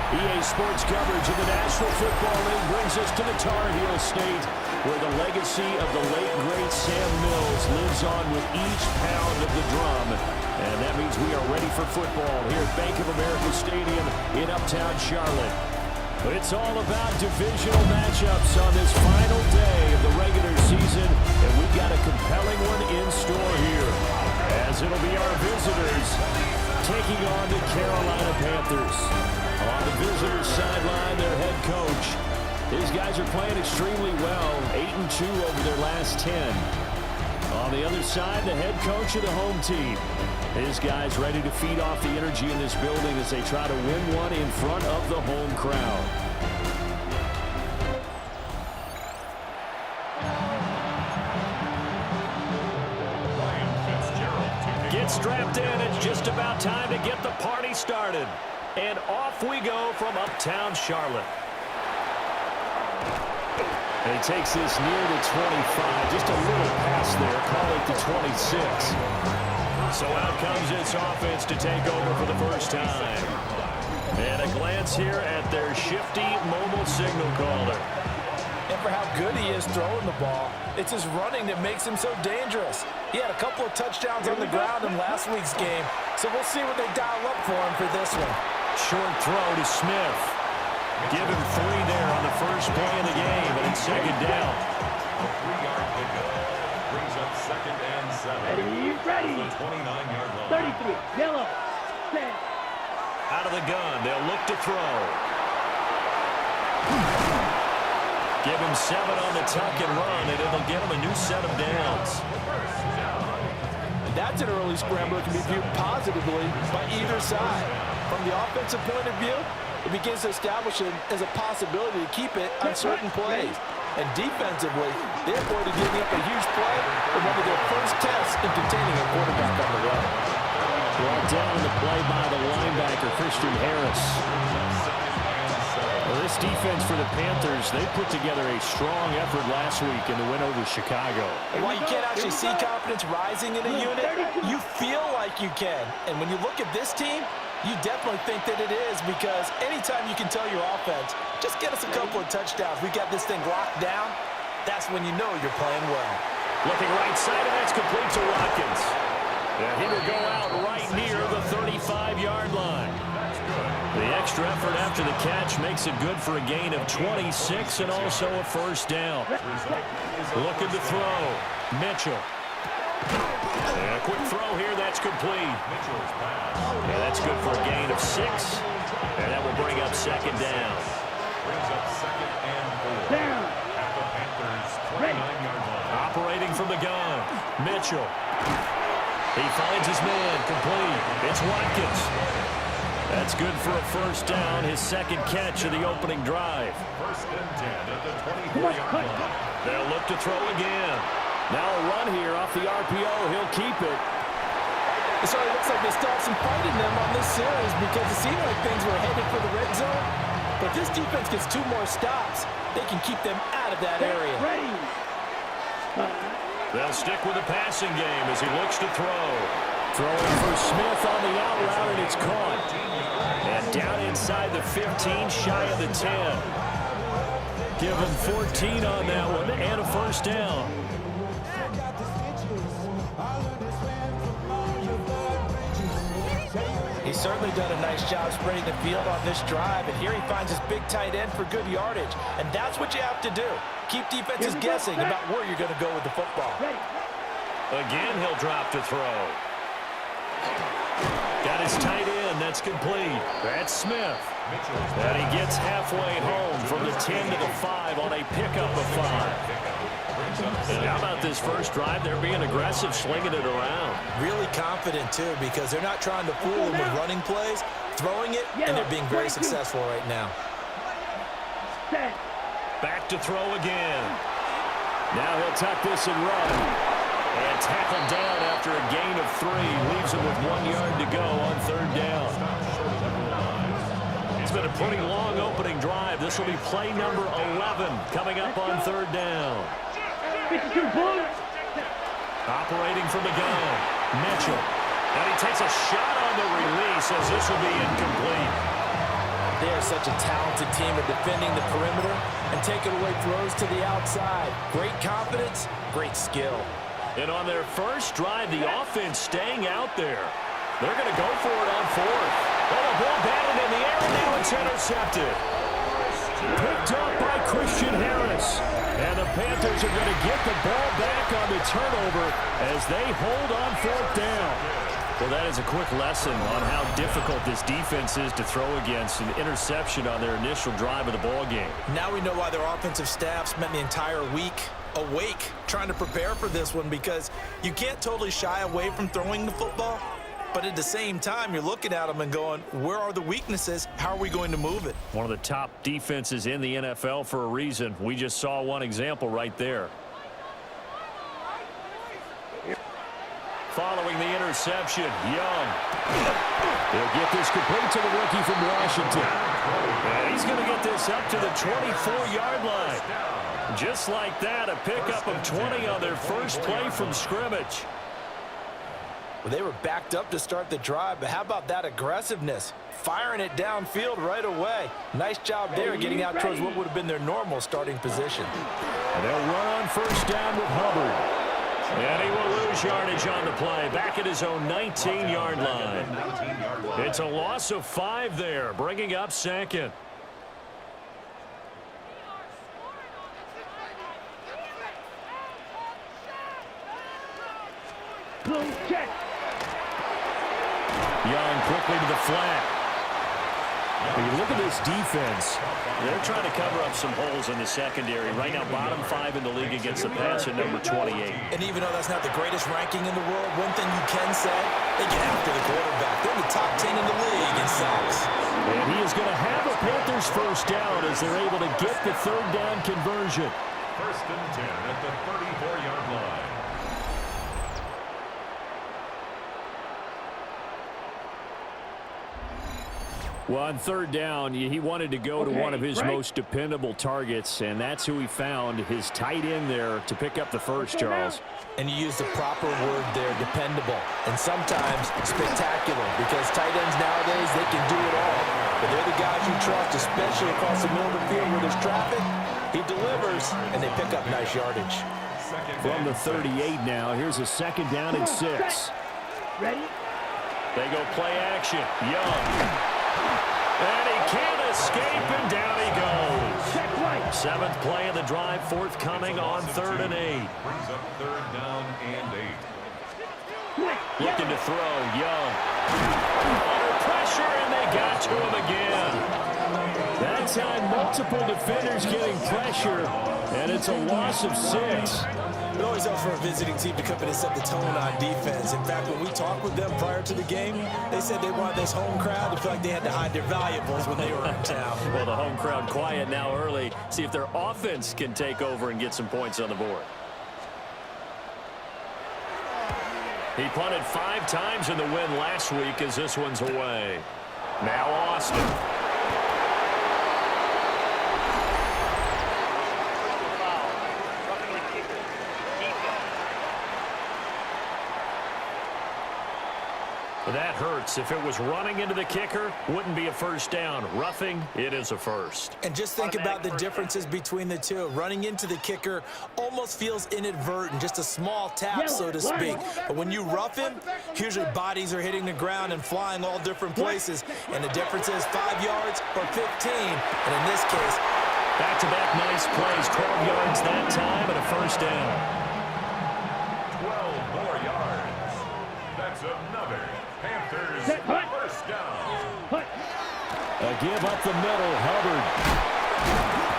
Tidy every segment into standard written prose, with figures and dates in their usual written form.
EA Sports coverage of the National Football League brings us to the Tar Heel State, where the legacy of the late, great Sam Mills lives on with each pound of the drum. And that means we are ready for football here at Bank of America Stadium in Uptown Charlotte. It's all about divisional matchups on this final day of the regular season, and we've got a compelling one in store here, as it'll be our visitors taking on the Carolina Panthers. On the visitors' sideline, their head coach. These guys are playing extremely well, 8-2 over their last 10. On the other side, the head coach of the home team. His guys ready to feed off the energy in this building as they try to win one in front of the home crowd. Get strapped in. It's just about time to get the party started. And off we go from Uptown Charlotte. And he takes this near the 25. Just a little pass there. Call it the 26. So out comes this offense to take over for the first time. And a glance here at their shifty mobile signal caller. And for how good he is throwing the ball, it's his running that makes him so dangerous. He had a couple of touchdowns on the ground in last week's game, so we'll see what they dial up for him for this one. Short throw to Smith. Give him 3 there on the first play of the game, and it's second down. A 3-yard pickup brings up 2nd and 7. Ready. The 29-yard line. 33, yellow, set. Out of the gun, they'll look to throw. Give him 7 on the tuck and run, and it'll get him a new set of downs. That's an early scramble that can be viewed positively by either side. From the offensive point of view, it begins to establish it as a possibility to keep it on certain plays. And defensively, they avoided giving up a huge play in one of their first tests in containing a quarterback on the run. Brought down the play by the linebacker, Christian Harris. Well, this defense for the Panthers, they put together a strong effort last week in the win over Chicago. And while you can't actually see confidence rising in a unit, you feel like you can. And when you look at this team, you definitely think that it is, because anytime you can tell your offense, just get us a couple of touchdowns, we got this thing locked down, that's when you know you're playing well. Looking right side, and that's complete to Watkins. And he will go out right near the 35-yard line. The extra effort after the catch makes it good for a gain of 26 and also a first down. Looking to throw. Mitchell. And a quick throw here, that's complete. Yeah, that's good for a gain of 6. And that will bring up second down. Brings up 2nd and 4. At the Panthers' 29-yard line. Operating from the gun. Mitchell. He finds his man, complete. It's Watkins. That's good for a first down, his second catch of the opening drive. 1st and 10 at the 24-yard line. They'll look to throw again. Now a run here off the RPO. He'll keep it. It certainly looks like they still have some fight in them on this series, because it seemed like things were headed for the red zone. But if this defense gets 2 more stops, they can keep them out of that area. Ready. They'll stick with the passing game as he looks to throw. Throwing for Smith on the out route, and it's caught. And down inside the 15, shy of the 10. Give him 14 on that one, and a first down. He's certainly done a nice job spreading the field on this drive, and here he finds his big tight end for good yardage. And that's what you have to do. Keep defenses guessing about where you're going to go with the football. Again, he'll drop to throw. Got his tight end. That's complete. That's Smith. And he gets halfway home from the 10 to the 5 on a pickup of 5. And how about this first drive? They're being aggressive, slinging it around. Really confident, too, because they're not trying to fool him with running plays, throwing it, and they're being very successful right now. Back to throw again. Now he'll tuck this and run. And tackled down after a gain of 3. Leaves him with 1 yard to go on 3rd down. It's been a pretty long opening drive. This will be play number 11 coming up on 3rd down. Operating from the gun, Mitchell. And he takes a shot on the release as this will be incomplete. They are such a talented team at defending the perimeter and taking away throws to the outside. Great confidence, great skill. And on their first drive, the offense staying out there. They're going to go for it on fourth. Oh, the ball batted in the air, and now it's intercepted. Picked up by Christian Harris. And the Panthers are going to get the ball back on the turnover as they hold on fourth down. Well, that is a quick lesson on how difficult this defense is to throw against. An interception on their initial drive of the ball game. Now we know why their offensive staff spent the entire week awake trying to prepare for this one, because you can't totally shy away from throwing the football, but at the same time, you're looking at them and going, where are the weaknesses? How are we going to move it? One of the top defenses in the NFL for a reason. We just saw one example right there. Following the interception, Young. He'll get this complete to the rookie from Washington. And he's going to get this up to the 24-yard line. Just like that, a pickup of 20 on their first play from scrimmage. Well, they were backed up to start the drive, but how about that aggressiveness? Firing it downfield right away. Nice job there getting out towards what would have been their normal starting position. And they'll run on first down with Hubbard. And he will lose yardage on the play, back at his own 19-yard line. It's a loss of 5 there, bringing up second. Check. Young quickly to the flat. When you look at this defense, they're trying to cover up some holes in the secondary. Right now, bottom 5 in the league against the pass at number 28. And even though that's not the greatest ranking in the world, one thing you can say, they get after the quarterback. They're in the top 10 in the league in sacks. And he is going to have a Panthers first down as they're able to get the third down conversion. First and 10 at the 34-yard line. Well, on third down, he wanted to go to one of his most dependable targets, and that's who he found, his tight end there, to pick up the first, Charles. And you use the proper word there, dependable, and sometimes spectacular, because tight ends nowadays, they can do it all. But they're the guys you trust, especially across the middle of the field where there's traffic. He delivers, and they pick up nice yardage. From the 38 now, here's a second down and 6. Ready? They go play action. Young. And he can't escape, and down he goes. Check right. 7th play of the drive, forthcoming on 3rd and 8. Brings up 3rd down and 8. Looking to throw, Young. Under pressure, and they got to him again. That time, multiple defenders getting pressure, and it's a loss of 6. It always helps for a visiting team to come in and set the tone on defense. In fact, when we talked with them prior to the game, they said they wanted this home crowd to feel like they had to hide their valuables when they were in town. Well, the home crowd quiet now early. See if their offense can take over and get some points on the board. He punted 5 times in the win last week as this one's away. Now Austin. That hurts. If it was running into the kicker, wouldn't be a first down. Roughing, it is a first. And just think about the differences between the two. Running into the kicker almost feels inadvertent, just a small tap, so to speak. But when you rough him, usually bodies are hitting the ground and flying all different places. And the difference is 5 yards or 15. And in this case, back-to-back nice plays, 12 yards that time and a first down. 12 more yards. That's another Panthers first down. A give up the middle, Hubbard.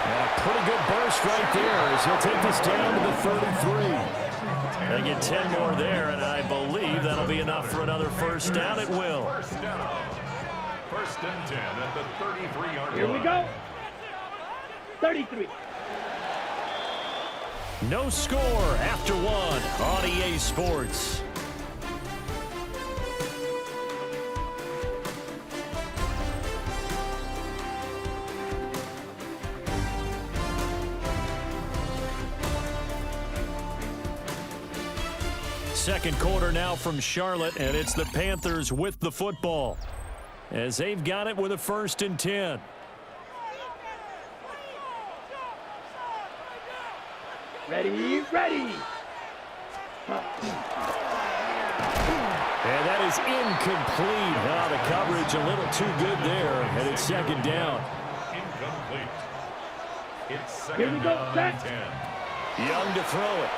And a pretty good burst right there as he'll take this down to the 33. They get 10 more there, and I believe that'll be enough for another first down. It will. First down. First and 10 at the 33-yard line. Here we go. 33. No score after 1 on EA Sports. Second quarter now from Charlotte, and it's the Panthers with the football. as they've got it with a 1st and 10. Ready, ready. And that is incomplete. Oh, the coverage a little too good there, and it's 2nd down. Incomplete. It's Here we 2nd go, down set. and 10. Young to throw it.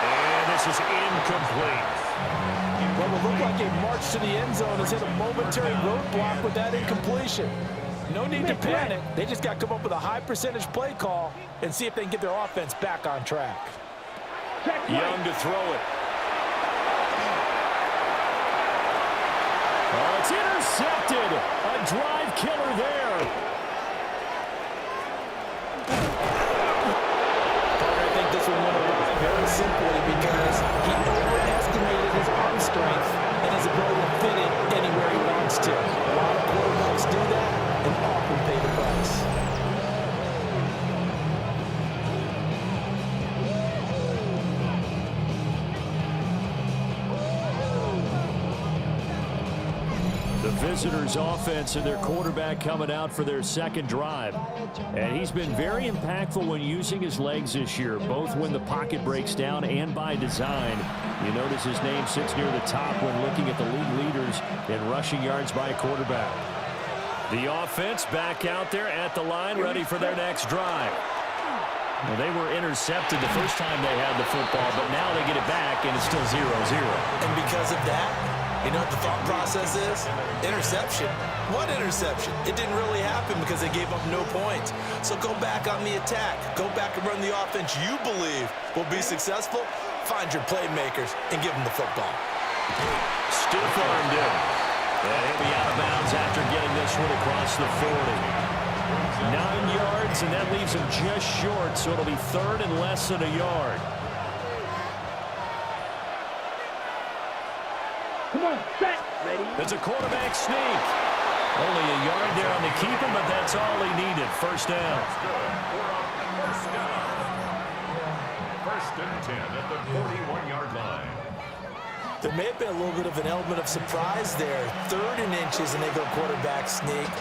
And this is incomplete. Well, it looked like a march to the end zone has hit a momentary roadblock with that incompletion. No need to panic. They just got to come up with a high percentage play call and see if they can get their offense back on track. Young to throw it. Oh, it's intercepted. A drive killer there. I think this one went away very simply because he overestimated his arm strength and his ability to fit it anywhere he wants to. A lot of quarterbacks do that and often pay the price. The visitors' offense and their quarterback coming out for their 2nd drive. And he's been very impactful when using his legs this year, both when the pocket breaks down and by design. You notice his name sits near the top when looking at the league leaders in rushing yards by a quarterback. The offense back out there at the line, ready for their next drive. Well, they were intercepted the first time they had the football, but now they get it back, and it's still 0-0. And because of that, you know what the thought process is? Interception. What interception? It didn't really happen because they gave up no points. So go back on the attack. Go back and run the offense you believe will be successful. Find your playmakers and give them the football. Stiff-armed him. And he'll be out of bounds after getting this one across the 40. 9 yards, and that leaves him just short, so it'll be 3rd and less than a yard. Come on, set. Ready. It's a quarterback sneak. Only a yard there on the keeper, but that's all he needed. 1st down. First down. 1st and 10 at the 41-yard line. There may have been a little bit of an element of surprise there. 3rd and inches, and they go quarterback sneak.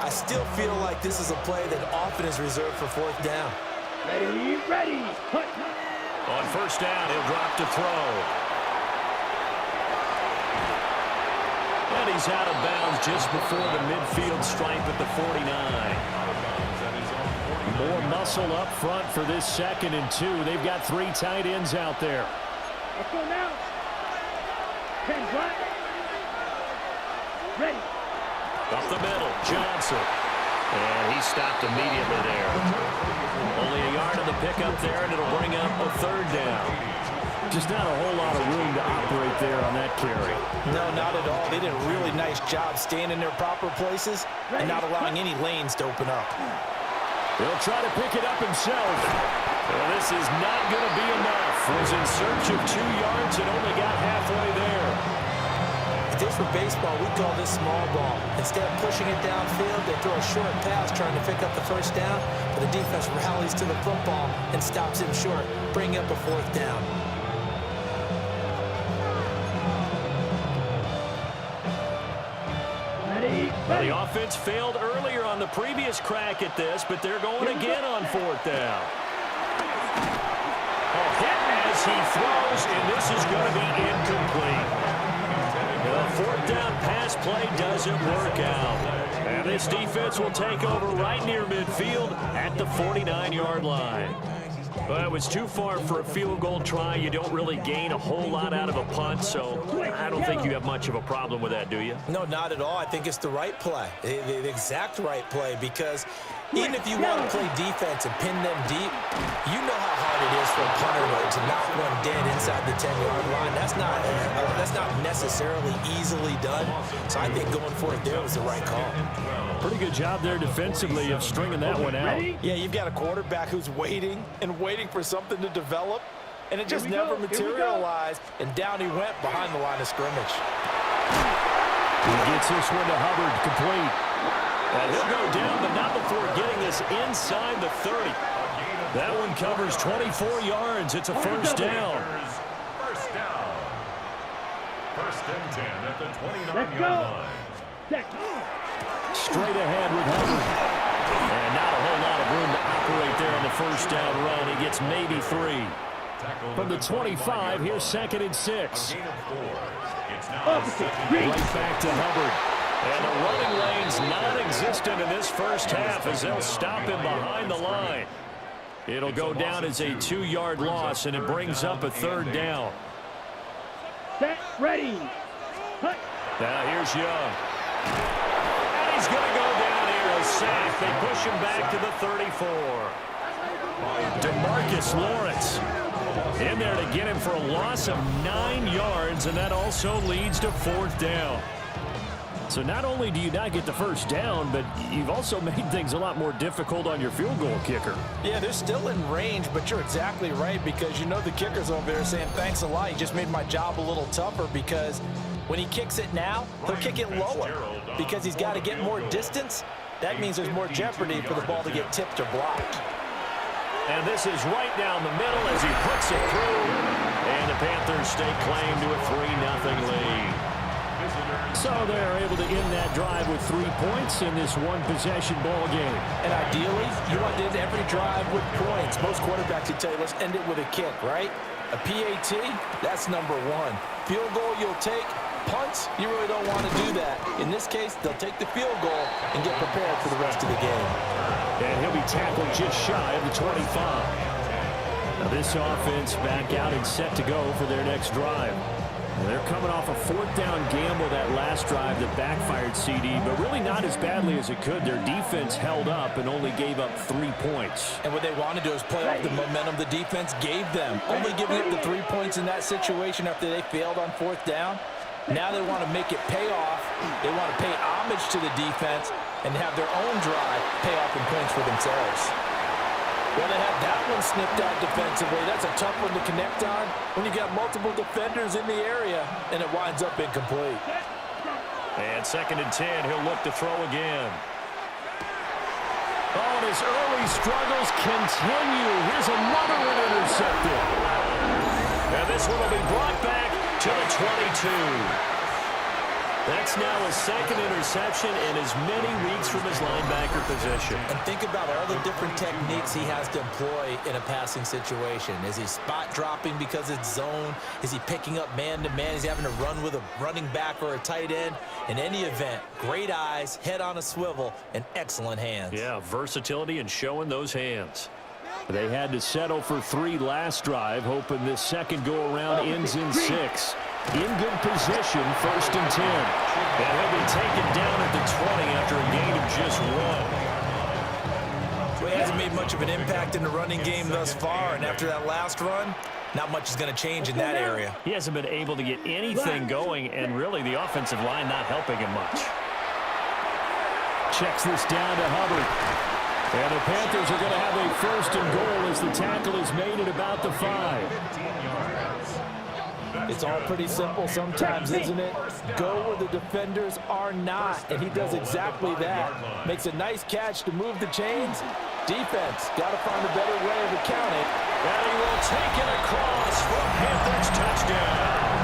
I still feel like this is a play that often is reserved for 4th down. Ready, ready. Hut. On 1st down, he'll drop to throw. And he's out of bounds just before the midfield stripe at the 49. More muscle up front for this 2nd and 2. They've got 3 tight ends out there. Let's go now. 10 black. Ready. Up the middle, Johnson. And he stopped immediately there. Only a yard of the pickup there, and it'll bring up a 3rd down. Just not a whole lot of room to operate there on that carry. No, not at all. They did a really nice job staying in their proper places and not allowing any lanes to open up. He'll try to pick it up himself. Well, this is not going to be enough. Was in search of 2 yards and only got halfway there. If this were baseball, we call this small ball. Instead of pushing it downfield, they throw a short pass trying to pick up the 1st down, but the defense rallies to the football and stops him short, bringing up a 4th down. Well, the offense failed earlier on the previous crack at this, but they're going again on 4th down. A hit as he throws, and this is going to be incomplete. The 4th down pass play doesn't work out. And this defense will take over right near midfield at the 49-yard line. Well, it was too far for a field goal try. You don't really gain a whole lot out of a punt, so I don't think you have much of a problem with that, do you? No, not at all. I think it's the right play, the exact right play, because even if you want to play defense and pin them deep, you know how hard it is for a punter to knock one dead inside the 10-yard line. That's not necessarily easily done. So I think going for it there was the right call. Pretty good job there defensively of stringing that one out. Yeah, you've got a quarterback who's waiting and waiting for something to develop, and it just never materialized, and down he went behind the line of scrimmage. He gets this one to Hubbard, complete. And he'll go down, but not before getting this inside the 30. That one covers 24 yards. It's a 1st down. First down. First and 10 at the Let's 29-yard go. line. Straight ahead with Hubbard. And not a whole lot of room to operate there on the first down run. He gets maybe 3. From the 25, here's 2nd and 6. A gain of 4. It's now Opposite. Right back to Hubbard. And the running lane's non-existent in this first half as they'll stop him behind the line. It'll go down as a 2-yard loss, and it brings up a 3rd down. Set, ready. Hut. Now here's Young. And he's going to go down here, a sack. They push him back to the 34. DeMarcus Lawrence in there to get him for a loss of 9 yards, and that also leads to 4th down. So not only do you not get the first down, but you've also made things a lot more difficult on your field goal kicker. Yeah, they're still in range, but you're exactly right because you know the kicker's over there saying, thanks a lot. You just made my job a little tougher because when he kicks it now, he'll kick it lower because he's got to get more distance. That means there's more jeopardy for the ball to get tipped or blocked. And this is right down the middle as he puts it through. And the Panthers stake claim to a 3-0 lead. So they're able to end that drive with 3 points in this one-possession ball game. And ideally, you want to end every drive with points. Most quarterbacks would tell you, let's end it with a kick, right? A PAT, that's number 1. Field goal you'll take. Punts, you really don't want to do that. In this case, they'll take the field goal and get prepared for the rest of the game. And he'll be tackled just shy of the 25. Now this offense back out and set to go for their next drive. They're coming off a 4th down gamble that last drive that backfired CD, but really not as badly as it could. Their defense held up and only gave up 3 points. And what they want to do is play off the momentum the defense gave them. Only giving up the 3 points in that situation after they failed on 4th down. Now they want to make it pay off. They want to pay homage to the defense and have their own drive pay off in points for themselves. Well, they had that one snipped out defensively. That's a tough one to connect on when you got multiple defenders in the area, and it winds up incomplete. And 2nd and 10, he'll look to throw again. Oh, and his early struggles continue. Here's another one intercepted. And this one will be brought back to the 22. That's now his 2nd interception in as many weeks from his linebacker position. And think about all the different techniques he has to employ in a passing situation. Is he spot dropping because it's zone? Is he picking up man-to-man? Is he having to run with a running back or a tight end? In any event, great eyes, head on a swivel, and excellent hands. Yeah, versatility and showing those hands. They had to settle for 3 last drive, hoping this second go-around ends in 6. In good position, 1st and 10. And he'll be taken down at the 20 after a gain of just 1. So he hasn't made much of an impact in the running game thus far, and after that last run, not much is going to change in that area. He hasn't been able to get anything going, and really the offensive line not helping him much. Checks this down to Hubbard. And the Panthers are going to have a 1st and goal as the tackle is made at about the 5. It's all pretty simple sometimes, isn't it? Go where the defenders are not, and he does exactly that. Makes a nice catch to move the chains. Defense, got to find a better way of accounting. And he will take it across for a Panthers touchdown.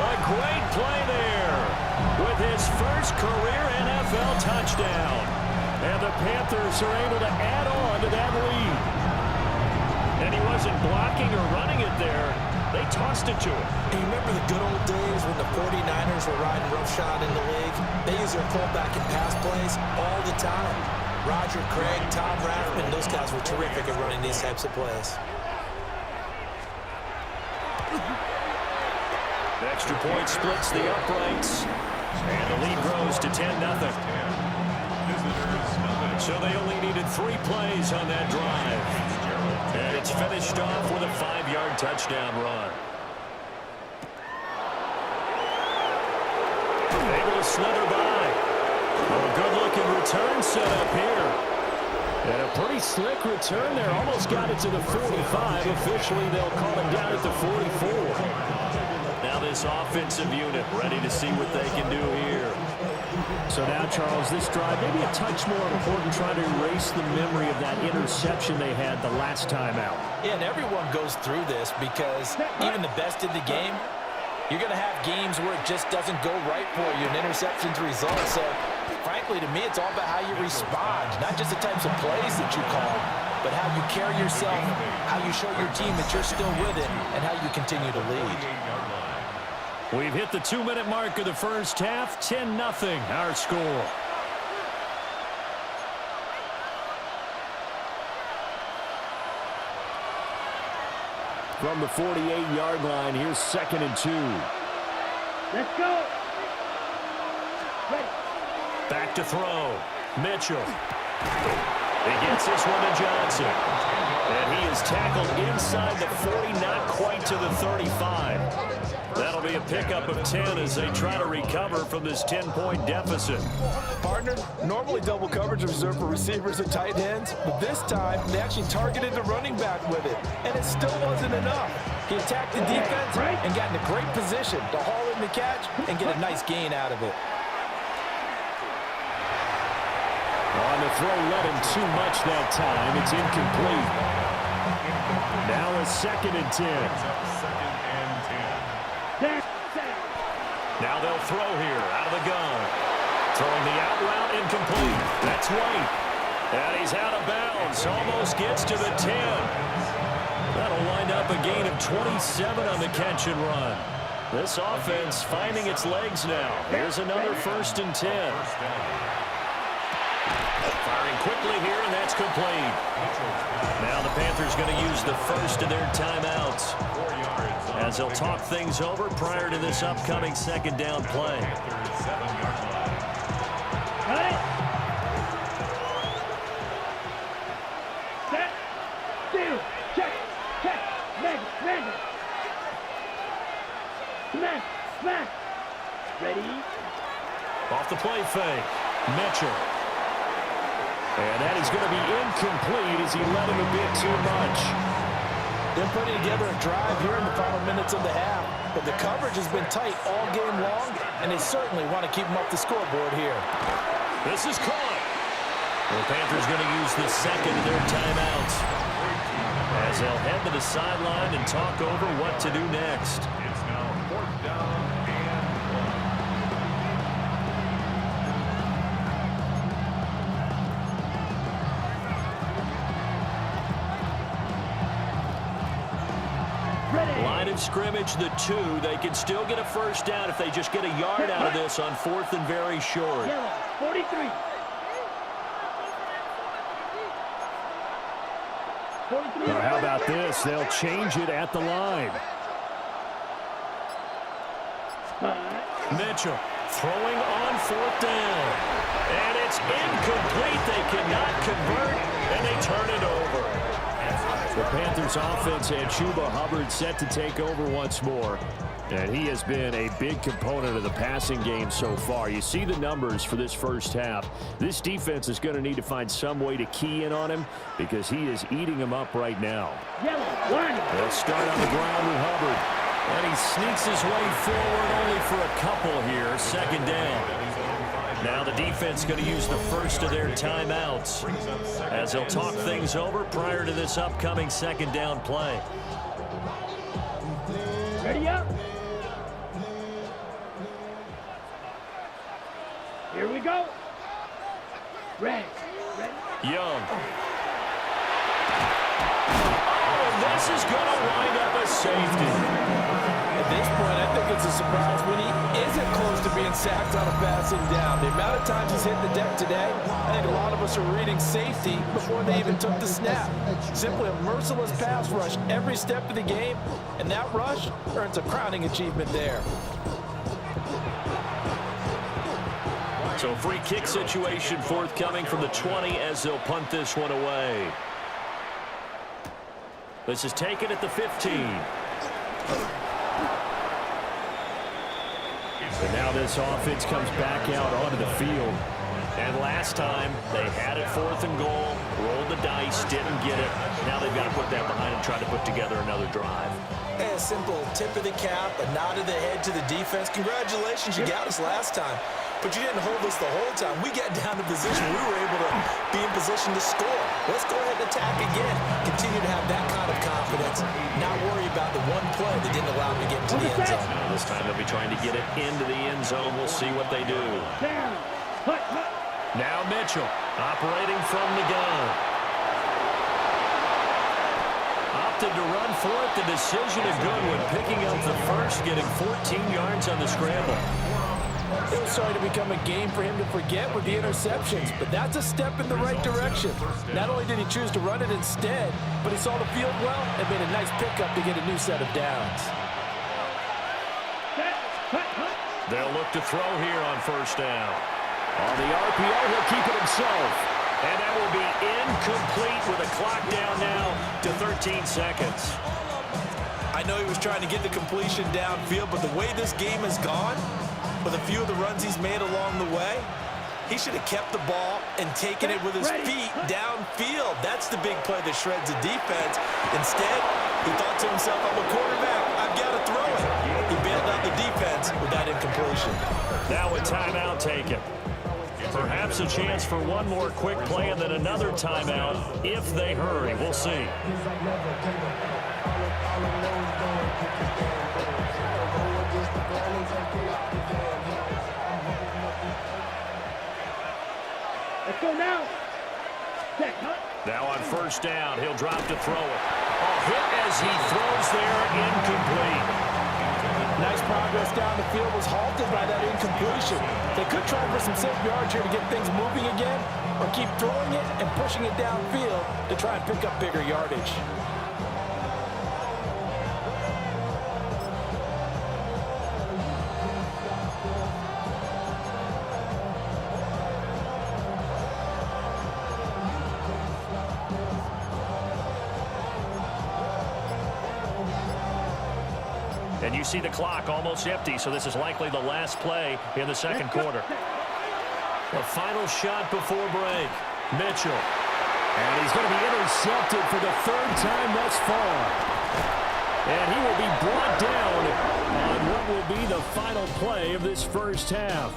A great play there with his first career NFL touchdown. And the Panthers are able to add on to that lead. And he wasn't blocking or running it there. They tossed it to him. You remember the good old days when the 49ers were riding roughshod in the league? They use their fullback in pass plays all the time. Roger Craig, Tom Rathman, those guys were terrific at running these types of plays. The extra point splits the uprights. And the lead grows to 10-0. So they only needed 3 plays on that drive. And it's finished off with a 5-yard touchdown run. Able to slither by. Oh, a good-looking return set up here. And a pretty slick return there. Almost got it to the 45. Officially, they'll call it down at the 44. Now this offensive unit ready to see what they can do here. So now, Charles, this drive maybe a touch more important, trying to erase the memory of that interception they had the last time out. Yeah, and everyone goes through this because even the best in the game, You're going to have games where it just doesn't go right for you, and interceptions result. So, frankly, to me, it's all about how you respond, not just the types of plays that you call, but how you carry yourself, how you show your team that you're still with it, and how you continue to lead. We've hit the 2-minute mark of the first half. 10-0 our score. From the 48-yard line, here's 2nd and 2. Let's go. Ready. Back to throw. Mitchell. He gets this one to Johnson. And he is tackled inside the 40, not quite to the 35. That'll be a pickup of 10 as they try to recover from this 10-point deficit. Partner, normally double coverage is reserved for receivers and tight ends, but this time they actually targeted the running back with it, and it still wasn't enough. He attacked the defense and got in a great position to haul in the catch and get a nice gain out of it. On the throw, let him too much that time. It's incomplete. Now a 2nd and 10. Now they'll throw here out of the gun. Throwing the out route, incomplete. That's White. And he's out of bounds. Almost gets to the 10. That'll wind up a gain of 27 on the catch and run. This offense finding its legs now. Here's another 1st and 10. Firing quickly here, and that's complete. Now the Panthers going to use the first of their timeouts as they'll talk things over prior to this upcoming 2nd down play. Set. Steal. Check. Check. Magnet. Smash. Ready. Off the play fake. Mitchell. And that is going to be incomplete as he led him a bit too much. They're putting together a drive here in the final minutes of the half, but the coverage has been tight all game long, and they certainly want to keep them up the scoreboard here. This is caught. The Panthers going to use the 2nd of their timeouts as they'll head to the sideline and talk over what to do next. It's now 4th down and 1. Line of scrimmage, the 2. They can still get a 1st down if they just get a yard out of this on 4th and very short. Yellow. 43. 43. Well, how about this? They'll change it at the line. Mitchell throwing on 4th down. And it's incomplete. They cannot convert, and they turn it over. The Panthers offense had Chuba Hubbard set to take over once more. And he has been a big component of the passing game so far. You see the numbers for this first half. This defense is going to need to find some way to key in on him because he is eating them up right now. Yellow. 1. They'll start on the ground with Hubbard. And he sneaks his way forward only for a couple here. 2nd down. Now the defense going to use the first of their timeouts as they'll talk things over prior to this upcoming 2nd down play. Ready up. Here we go. Ready. Young. Oh, and this is going to wind up a safety. At this point, I think it's a surprise when he isn't close to being sacked on a passing down. The amount of times he's hit the deck today, I think a lot of us are reading safety before they even took the snap. Simply a merciless pass rush every step of the game, and that rush earns a crowning achievement there. So free kick situation forthcoming from the 20 as they'll punt this one away. This is taken at the 15. And now this offense comes back out onto the field. And last time, they had it 4th and goal, rolled the dice, didn't get it. Now they've got to put that behind them, try to put together another drive. A simple tip of the cap, a nod of the head to the defense. Congratulations, you got us last time. but you didn't hold us the whole time. We got down to position. We were able to be in position to score. Let's go ahead and attack again. Continue to have that kind of confidence. Not worry about the one play that didn't allow them to get into the end zone. This time they'll be trying to get it into the end zone. We'll see what they do. Down. Hut, hut. Now Mitchell operating from the gun. Opted to run for it. The decision is good when picking up the first, getting 14 yards on the scramble. It was starting to become a game for him to forget with the interceptions, but that's a step in the right direction. Not only did he choose to run it instead, but he saw the field well and made a nice pickup to get a new set of downs. Set. Hut, hut. They'll look to throw here on first down. On the RPO, he'll keep it himself. And that will be incomplete with a clock down now to 13 seconds. I know he was trying to get the completion downfield, but the way this game has gone, with a few of the runs he's made along the way, he should have kept the ball and taken it with his feet downfield. That's the big play that shreds the defense. Instead, he thought to himself, I'm a quarterback, I've got to throw it. He bailed out the defense with that incompletion. Now a timeout taken. Perhaps a chance for one more quick play and then another timeout if they hurry. We'll see. Let's go now. Set. Hut. Now on first down, he'll drop to throw it. A hit as he throws there, incomplete. Nice progress down the field was halted by that incompletion. They could try for some safe yards here to get things moving again, or keep throwing it and pushing it downfield to try and pick up bigger yardage. And you see the clock almost empty, so this is likely the last play in the second quarter. The final shot before break. Mitchell. And he's going to be intercepted for the third time thus far. And he will be brought down on what will be the final play of this first half.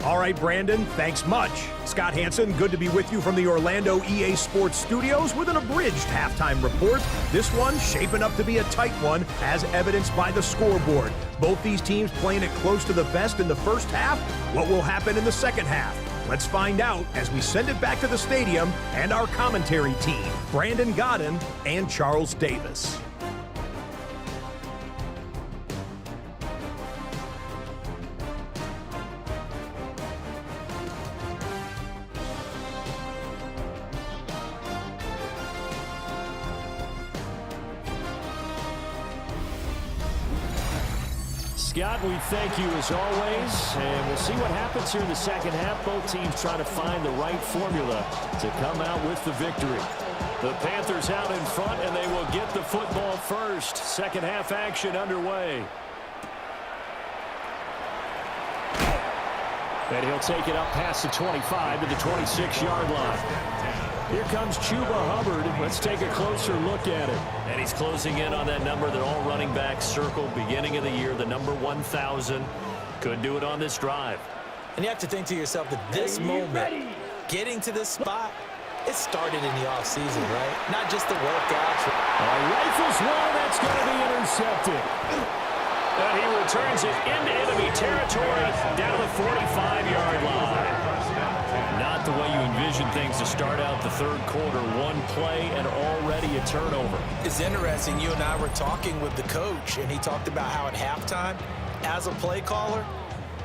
All right, Brandon, thanks much. Scott Hansen, good to be with you from the Orlando EA Sports Studios with an abridged halftime report. This one shaping up to be a tight one, as evidenced by the scoreboard. Both these teams playing it close to the vest in the first half. What will happen in the second half? Let's find out as we send it back to the stadium and our commentary team, Brandon Godden and Charles Davis. Scott, we thank you as always, and we'll see what happens here in the second half. Both teams trying to find the right formula to come out with the victory. The Panthers out in front, and they will get the football first. Second half action underway. And he'll take it up past the 25 to the 26-yard line. Here comes Chuba Hubbard. Let's take a closer look at it. And he's closing in on that number that all running backs circled beginning of the year, the number 1,000. Could do it on this drive. And you have to think to yourself that this moment, getting to this spot, it started in the offseason, right? Not just the workouts. Rifles one, that's going to be intercepted. And he returns it into enemy territory down the 45-yard line. Not the way you envision things to start out the third quarter. One play and already a turnover. It's interesting. You and I were talking with the coach, and he talked about how at halftime, as a play caller,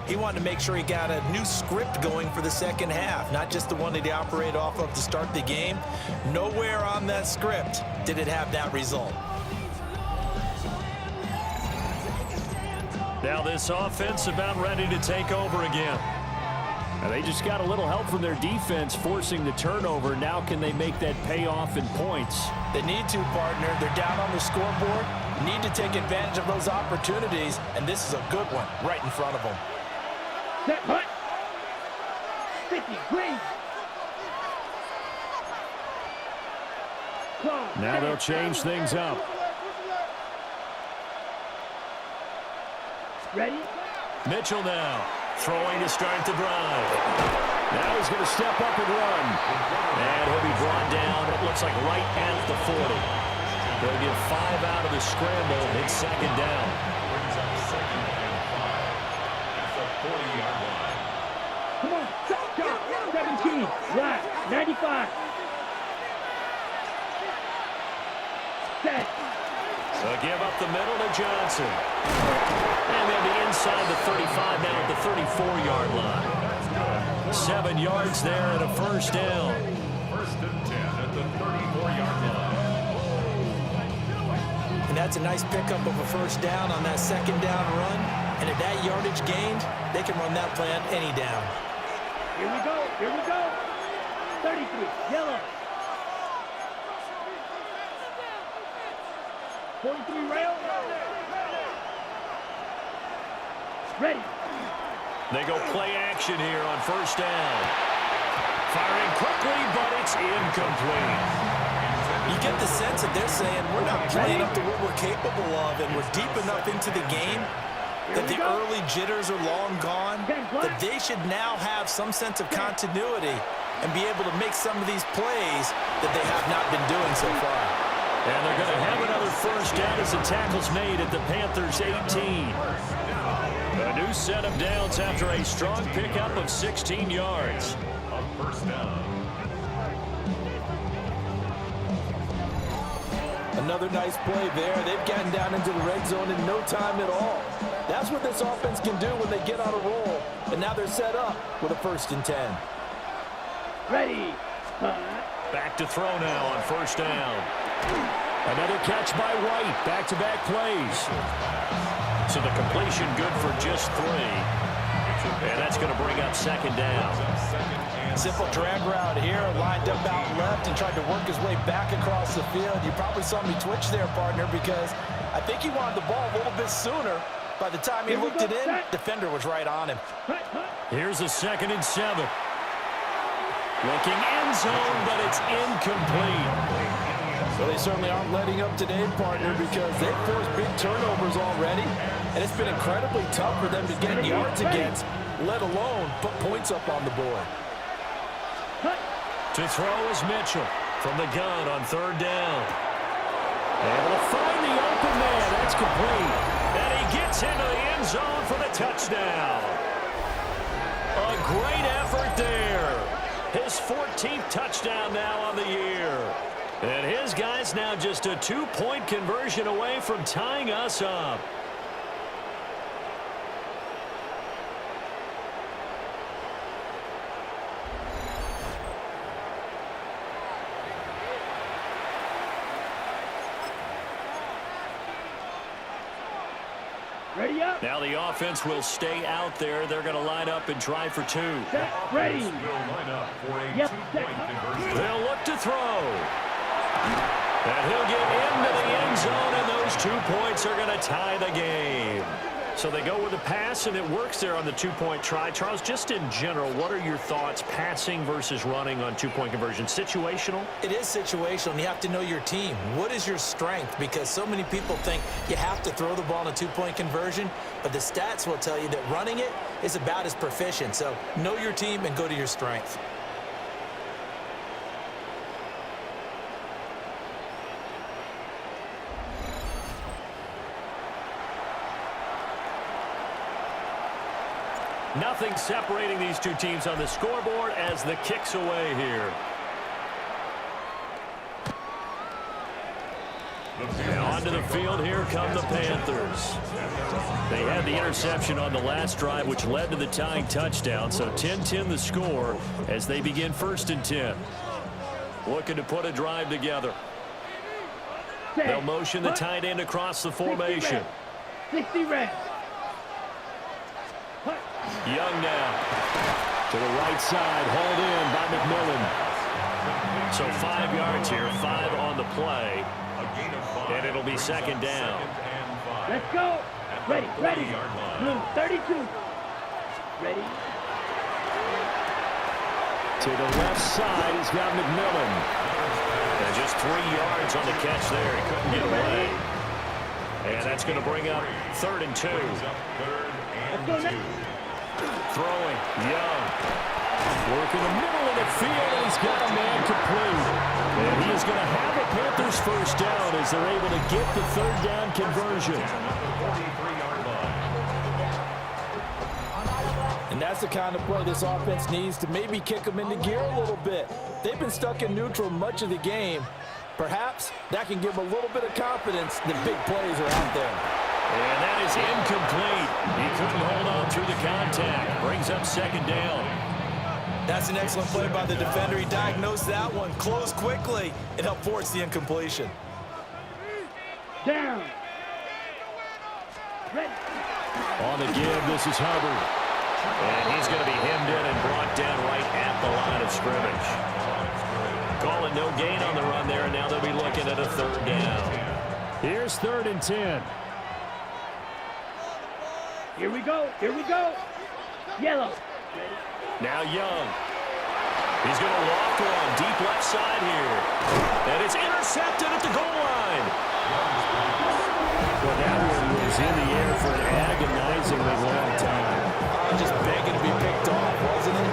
he wanted to make sure he got a new script going for the second half, not just the one that he operated off of to start the game. Nowhere on that script did it have that result. Now this offense about ready to take over again. And they just got a little help from their defense forcing the turnover. Now can they make that pay off in points? They need to, partner. They're down on the scoreboard. Need to take advantage of those opportunities, and this is a good one right in front of them. Set. Hut. 50. Green. Now they'll change things up. Ready? Mitchell now throwing to start the drive. Now he's going to step up and run. And he'll be brought down, it looks like right at the 40. They'll get 5 out of the scramble. It's second down. Brings up second and 5 at the 40-yard line. Come on, stop, 17, right, 95. Set. So give up the middle to Johnson. And they'll be inside the 35 now at the 34-yard line. 7 yards there and a first down. First and 10 at the 34-yard line. And that's a nice pickup of a first down on that second down run. And at that yardage gained, they can run that play on any down. Here we go, 33, yellow. 43 rail. Ready. They go play action here on first down. Firing quickly, but it's incomplete. You get the sense that they're saying we're not playing up to what we're capable of, and we're deep enough into the game that the early jitters are long gone, that they should now have some sense of continuity and be able to make some of these plays that they have not been doing so far. And they're going to have another first down as the tackle's made at the Panthers' 18. A new set of downs after a strong pickup of 16 yards. A first down. Another nice play there. They've gotten down into the red zone in no time at all. That's what this offense can do when they get on a roll. And now they're set up with a first and 10. Ready. Back to throw now on first down. Another catch by White. Back-to-back plays. So the completion good for just 3. And that's going to bring up second down. Simple drag route here, lined up out left and tried to work his way back across the field. You probably saw me twitch there, partner, because I think he wanted the ball a little bit sooner. By the time he looked it in, defender was right on him. Here's a 2nd and 7. Looking end zone, but it's incomplete. So they certainly aren't letting up today, partner, because they've forced big turnovers already. And it's been incredibly tough for them to get yards against, let alone put points up on the board. To throw is Mitchell from the gun on third down. Able to find the open man. That's complete. And he gets into the end zone for the touchdown. A great effort there. His 14th touchdown now on the year. And his guys now just a 2-point conversion away from tying us up. Ready up. Now the offense will stay out there. They're going to line up and try for 2. Set. Ready. Will line up for a Yep. 2-point conversion. They'll look to throw. And he'll get into the end zone, and those 2 points are going to tie the game. So they go with the pass, and it works there on the 2-point try. Charles, just in general, what are your thoughts passing versus running on 2-point conversion? Situational? It is situational, and you have to know your team. What is your strength? Because so many people think you have to throw the ball in a 2-point conversion, but the stats will tell you that running it is about as proficient. So know your team and go to your strength. Nothing separating these two teams on the scoreboard as the kick's away here. And onto the field, here come the Panthers. They had the interception on the last drive, which led to the tying touchdown. So 10-10 the score as they begin 1st and 10. Looking to put a drive together. They'll motion the tight end across the formation. 60 red. Young now to the right side, hauled in by McMillan. So 5 yards here, 5 on the play, and it'll be second down. Let's go. Ready. Blue 32. Ready. To the left side, he's got McMillan. And just 3 yards on the catch there. He couldn't get away. And that's going to bring up 3rd and 2. Throwing, Young. Work in the middle of the field, and he's got a man complete. And he is going to have a Panthers first down as they're able to get the 3rd down conversion. And that's the kind of play this offense needs to maybe kick them into gear a little bit. They've been stuck in neutral much of the game. Perhaps that can give them a little bit of confidence that big plays are out there. And that is incomplete. He couldn't hold on through the contact. Brings up 2nd down. That's an excellent play by the defender. He diagnosed that one, closed quickly, and helped force the incompletion. Down. Ready. On the give, this is Hubbard. And he's going to be hemmed in and brought down right at the line of scrimmage. Calling no gain on the run there, and now they'll be looking at a 3rd down. Here's 3rd and 10. Here we go. Here we go. Yellow. Now Young. He's going to loft one deep left side here. And it's intercepted at the goal line. Well, that one was in the air for an agonizingly long time. Just begging to be picked off, wasn't it?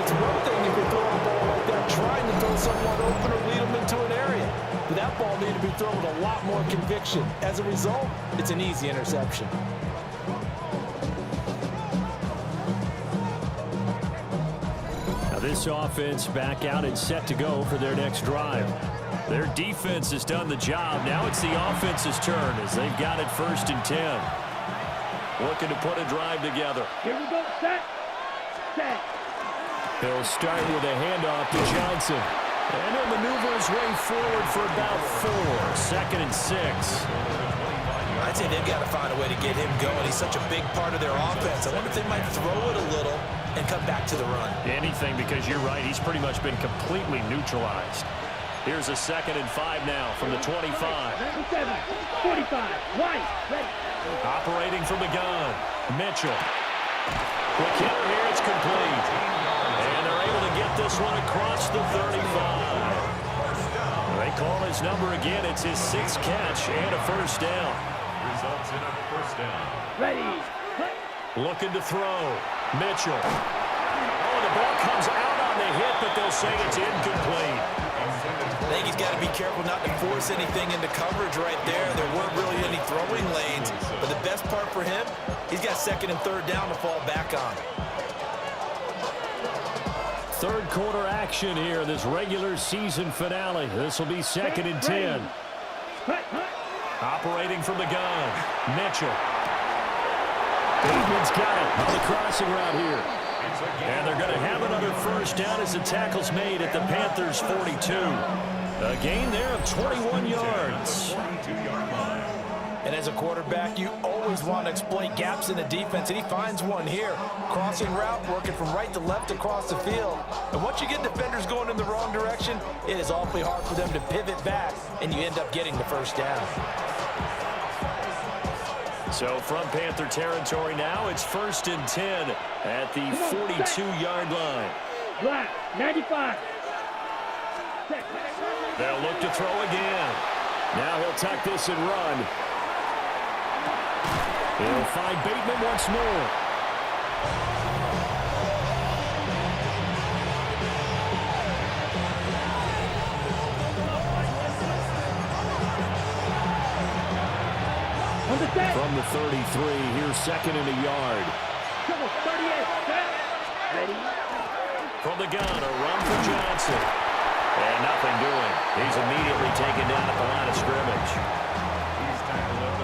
It's one thing if you're throwing a ball like that, trying to throw someone open or lead them into an area. But that ball needed to be thrown with a lot more conviction. As a result, it's an easy interception. This offense back out and set to go for their next drive. Their defense has done the job. Now it's the offense's turn as they've got it 1st and 10. Looking to put a drive together. Here we go. Set. Set. He'll start with a handoff to Johnson. And he'll maneuver his way forward for about 4. 2nd and 6. I'd say they've got to find a way to get him going. He's such a big part of their offense. I wonder if they might throw it a little and come back to the run. Anything, because you're right. He's pretty much been completely neutralized. Here's a 2nd and 5 now from the 25. 7, 45. White. Ready. Operating from the gun. Mitchell. Quick hitter here. It's complete. And they're able to get this one across the 35. They call his number again. It's his 6th catch and a 1st down. Results in a 1st down. Ready. Looking to throw. Mitchell. Oh, the ball comes out on the hit, but they'll say it's incomplete. I think he's got to be careful not to force anything into coverage right there. There weren't really any throwing lanes, but the best part for him, he's got 2nd and 3rd down to fall back on. 3rd quarter action here in this regular season finale. This will be 2nd and 10. Operating from the gun. Mitchell. Bateman's got it on the crossing route here. And they're going to have another 1st down as the tackle's made at the Panthers' 42. A gain there of 21 yards. And as a quarterback, you always want to exploit gaps in the defense, and he finds one here. Crossing route, working from right to left across the field. And once you get defenders going in the wrong direction, it is awfully hard for them to pivot back, and you end up getting the 1st down. So from Panther territory now, it's 1st and 10 at the 42-yard line. Black. 95. They'll look to throw again. Now he'll tuck this and run. He'll find Bateman once more. From the 33, here's 2nd and a yard. 38. Set. Ready. From the gun, a run for Johnson. And nothing doing. He's immediately taken down at the line of scrimmage.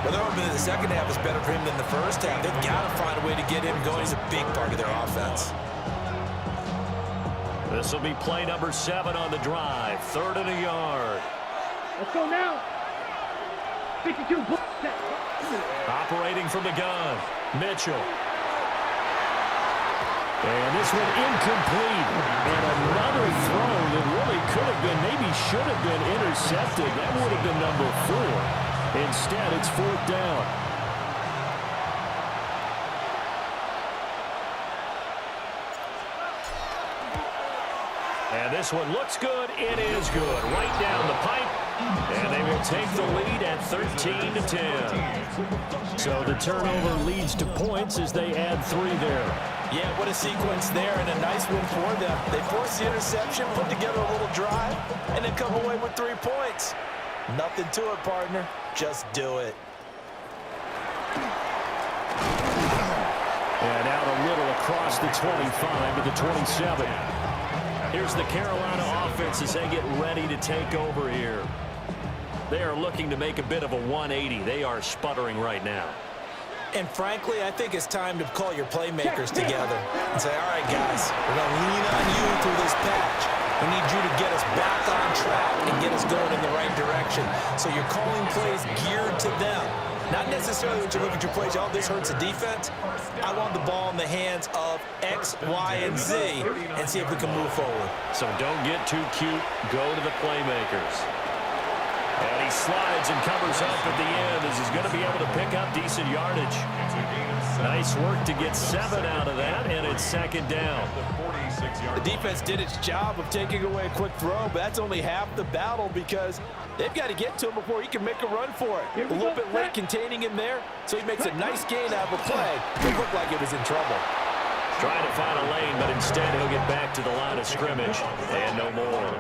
Well, they're hoping that the 2nd half is better for him than the 1st half. They've got to find a way to get him going. He's a big part of their offense. This will be play number 7 on the drive. 3rd and a yard. Let's go now. 52. Operating from the gun. Mitchell. And this one incomplete. And another throw that really could have been, maybe should have been intercepted. That would have been number 4. Instead, it's 4th down. And this one looks good. It is good. Right down the pipe. And they will take the lead at 13-10. So the turnover leads to points as they add 3 there. Yeah, what a sequence there, and a nice win for them. They forced the interception, put together a little drive, and then come away with 3 points. Nothing to it, partner. Just do it. And out a little across the 25 to the 27. Here's the Carolina offense as they get ready to take over here. They are looking to make a bit of a 180. They are sputtering right now. And frankly, I think it's time to call your playmakers together and say, all right, guys, we're going to lean on you through this patch. We need you to get us back on track and get us going in the right direction. So you're calling plays geared to them. Not necessarily when you look at your plays, oh, this hurts the defense. I want the ball in the hands of X, Y, and Z and see if we can move forward. So don't get too cute. Go to the playmakers. And he slides and covers up at the end as he's going to be able to pick up decent yardage. Nice work to get 7 out of that, and it's 2nd down. The defense did its job of taking away a quick throw, but that's only half the battle because they've got to get to him before he can make a run for it. A little bit late containing him there, so he makes a nice gain out of a play. It looked like it was in trouble. Trying to find a lane, but instead he'll get back to the line of scrimmage, and no more.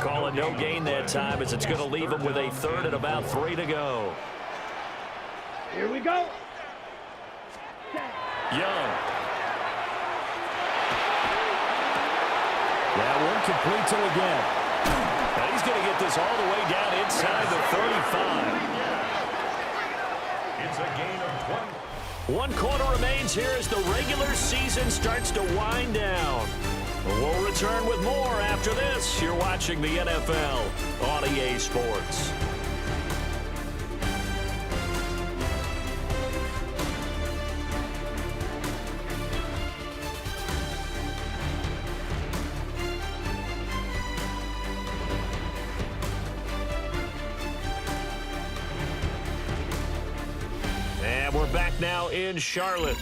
Calling no gain that time as it's going to leave him with a 3rd and about 3 to go. Here we go. Young. That one complete to again. And he's going to get this all the way down inside the 35. It's a gain of 20. 1 quarter remains here as the regular season starts to wind down. We'll return with more after this. You're watching the NFL on EA Sports. And we're back now in Charlotte.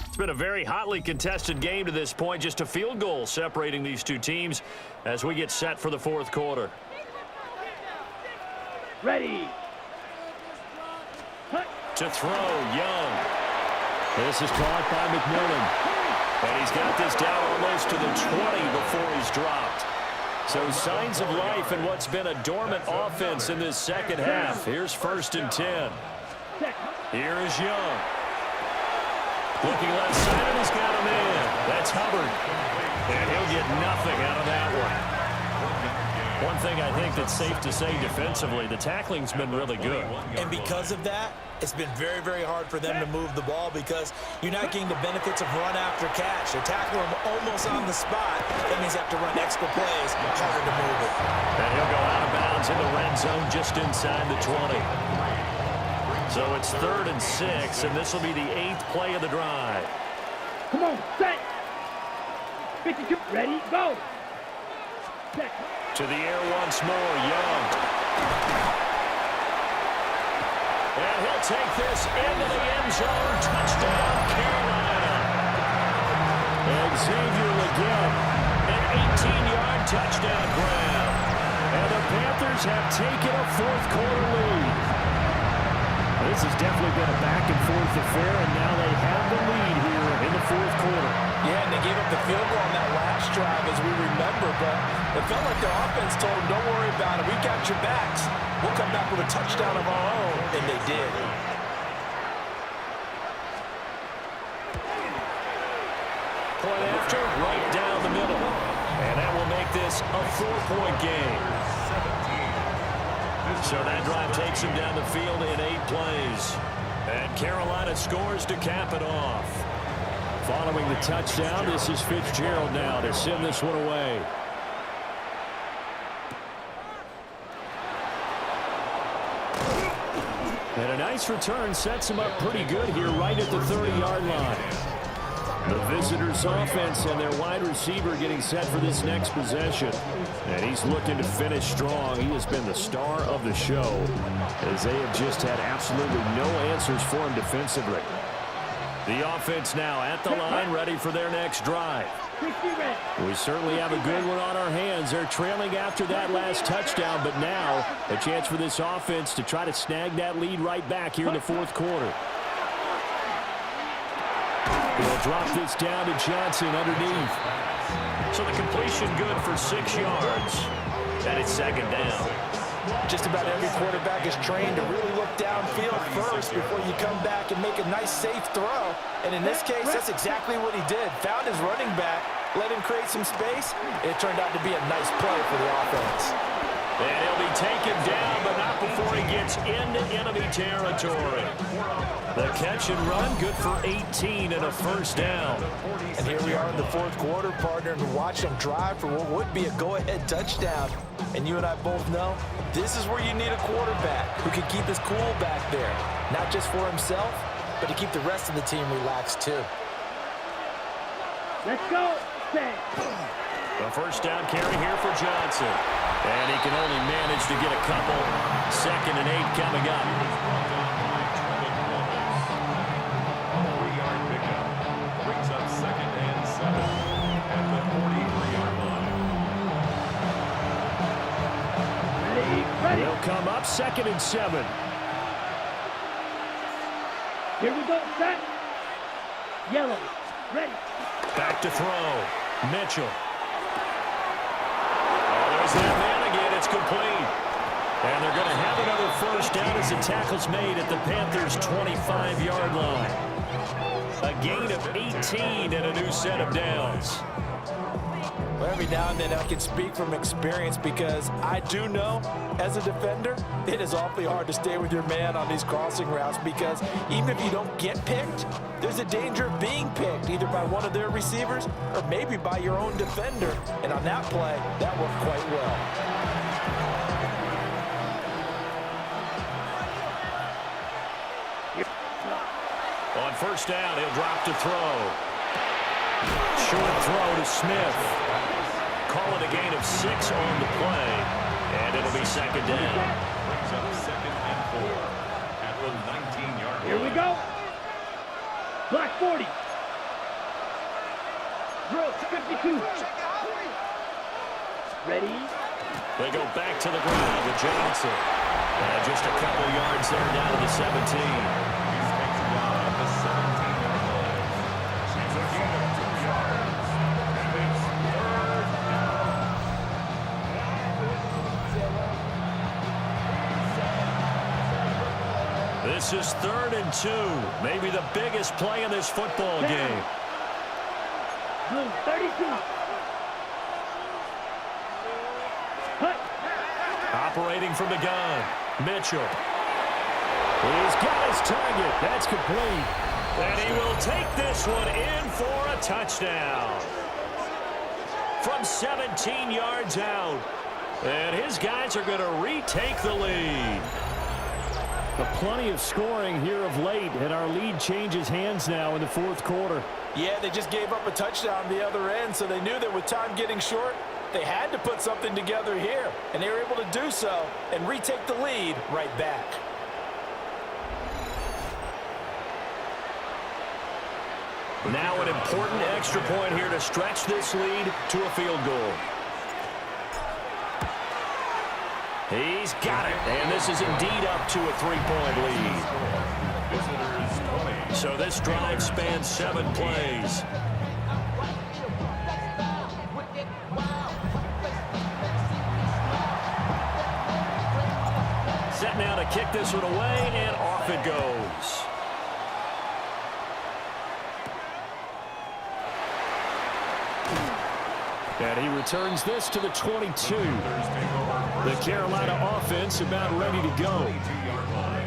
It's been a very hotly contested game to this point. Just a field goal separating these two teams as we get set for the 4th quarter. Ready. To throw, Young. This is caught by McMillan. And he's got this down almost to the 20 before he's dropped. So signs of life in what's been a dormant offense in this 2nd half. Here's 1st and 10. Here is Young. Looking left side, and he's got him in. That's Hubbard. And he'll get nothing out of that one. One thing I think that's safe to say defensively, the tackling's been really good. And because of that, it's been very, very hard for them to move the ball because you're not getting the benefits of run after catch. They tackle him almost on the spot. That means they have to run extra plays, harder to move it. And he'll go out of bounds in the red zone just inside the 20. So it's 3rd and 6, and this will be the 8th play of the drive. Come on, set. 52, ready, go. Set. To the air once more, Young. And he'll take this into the end zone. Touchdown, Carolina. And Xavier Legette, an 18-yard touchdown grab. And the Panthers have taken a 4th quarter lead. This has definitely been a back-and-forth affair, and now they have the lead here in the 4th quarter. Yeah, and they gave up the field goal on that last drive, as we remember, but it felt like their offense told them, don't worry about it. We got your backs. We'll come back with a touchdown of our own, and they did. Point after, right down the middle. And that will make this a 4-point game. So that drive takes him down the field in 8 plays. And Carolina scores to cap it off. Following the touchdown, this is Fitzgerald now to send this one away. And a nice return sets him up pretty good here right at the 30-yard line. The visitors' offense and their wide receiver getting set for this next possession. And he's looking to finish strong. He has been the star of the show as they have just had absolutely no answers for him defensively. The offense now at the line, ready for their next drive. We certainly have a good one on our hands. They're trailing after that last touchdown, but now a chance for this offense to try to snag that lead right back here in the fourth quarter. He'll drop this down to Johnson underneath. So the completion good for 6 yards. And it's second down. Just about every quarterback is trained to really look downfield first before you come back and make a nice, safe throw. And in this case, that's exactly what he did. Found his running back, let him create some space, and it turned out to be a nice play for the offense. And he'll be taken down, but not before he gets into enemy territory. The catch and run, good for 18 and a first down. And here we are in the fourth quarter, partner, and watch them drive for what would be a go-ahead touchdown. And you and I both know this is where you need a quarterback who can keep his cool back there. Not just for himself, but to keep the rest of the team relaxed too. Let's go. A first down carry here for Johnson. And he can only manage to get a couple. 2nd and 8 coming up. 3-yard pickup. Brings up 2nd and 7 at the 43-yard line. Ready. He'll come up 2nd and 7. Here we go. Set. Yellow. Ready. Back to throw. Mitchell. There's that man again. It's complete. And they're going to have another first down as the tackle's made at the Panthers' 25-yard line. A gain of 18 and a new set of downs. Well, every now and then I can speak from experience because I do know, as a defender, it is awfully hard to stay with your man on these crossing routes because even if you don't get picked, there's a danger of being picked either by one of their receivers or maybe by your own defender. And on that play, that worked quite well. On first down, he'll drop to throw. Short throw to Smith. Call it a gain of 6 on the play. And it'll be second down. Brings up 2nd and 4 at the 19-yard line. Here we go. Black 40. Drill 52. Ready. They go back to the ground with Johnson. And just a couple yards there down to the 17. He's takes it down at the 17-yard line. It's a gain of 2 yards. And it's 3rd down. This is 3rd and 2. Maybe the biggest play in this football game. Blue 32. Cut. Operating from the gun. Mitchell. He's got his target. That's complete. And he will take this one in for a touchdown. From 17 yards out. And his guys are going to retake the lead. But plenty of scoring here of late, and our lead changes hands now in the fourth quarter. Yeah, they just gave up a touchdown the other end, so they knew that with time getting short, they had to put something together here, and they were able to do so and retake the lead right back. Now an important extra point here to stretch this lead to a field goal. He's got it, and this is indeed up to a 3-point lead. Visitors 20. So this drive spans 7 plays. Set now to kick this one away, and off it goes. And he returns this to the 22. The Carolina offense about ready to go.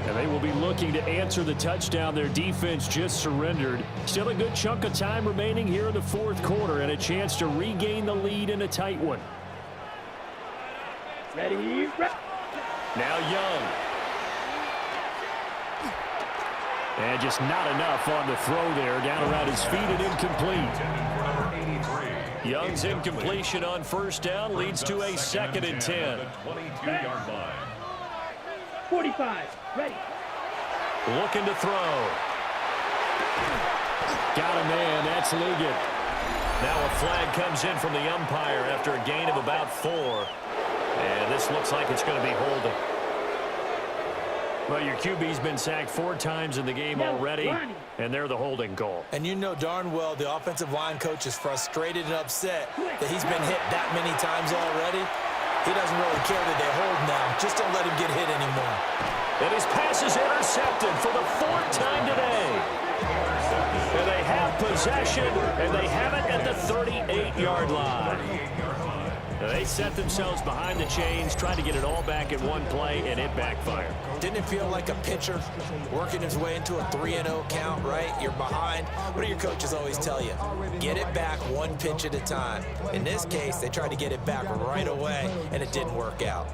And they will be looking to answer the touchdown their defense just surrendered. Still a good chunk of time remaining here in the fourth quarter and a chance to regain the lead in a tight one. Ready. Now Young. And just not enough on the throw there. Down around his feet and incomplete. Young's incompletion on first down leads to a 2nd and 10. 22-yard line. 45. Ready. Looking to throw. Got a man. That's Ligon. Now a flag comes in from the umpire after a gain of about 4. And this looks like it's going to be holding. Well, your QB's been sacked 4 times in the game already, and they're the holding goal. And you know darn well the offensive line coach is frustrated and upset that he's been hit that many times already. He doesn't really care that they hold now. Just don't let him get hit anymore. And his pass is intercepted for the 4th time today. And they have possession, and they have it at the 38-yard line. They set themselves behind the chains, trying to get it all back in one play, and it backfired. Didn't it feel like a pitcher working his way into a 3-0 count, right? You're behind. What do your coaches always tell you? Get it back one pitch at a time. In this case, they tried to get it back right away, and it didn't work out.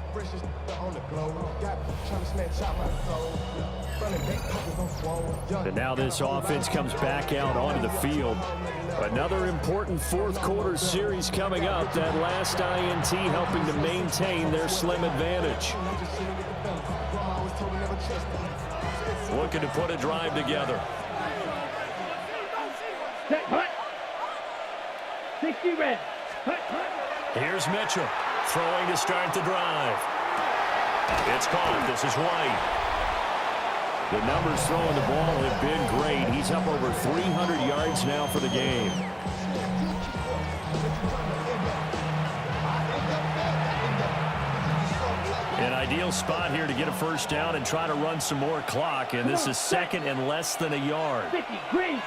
And now this offense comes back out onto the field. Another important fourth-quarter series coming up. That last INT helping to maintain their slim advantage. Looking to put a drive together. Set, hut. 60 red. Hut, hut. Here's Mitchell throwing to start the drive. It's caught. This is White. The numbers throwing the ball have been great. He's up over 300 yards now for the game. An ideal spot here to get a first down and try to run some more clock. And this is 2nd and less than a yard. 50, green.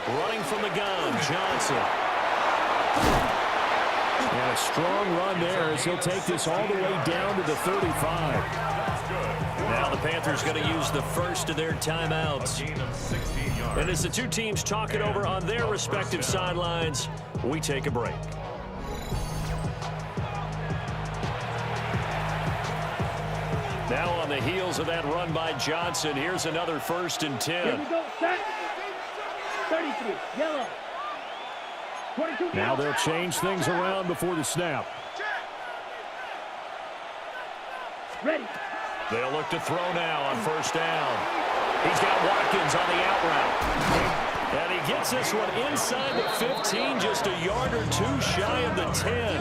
Running from the gun, Johnson. And a strong run there as he'll take this all the way down to the 35. Now the Panthers going to use the first of their timeouts. And as the two teams talk it over on their respective sidelines, we take a break. Now on the heels of that run by Johnson, here's another 1st and 10. Here we go, set. 33, yellow. 22, Now they'll change things around before the snap. ready. They'll look to throw now on 1st down. He's got Watkins on the out route. And he gets this one inside the 15, just a yard or 2 shy of the 10.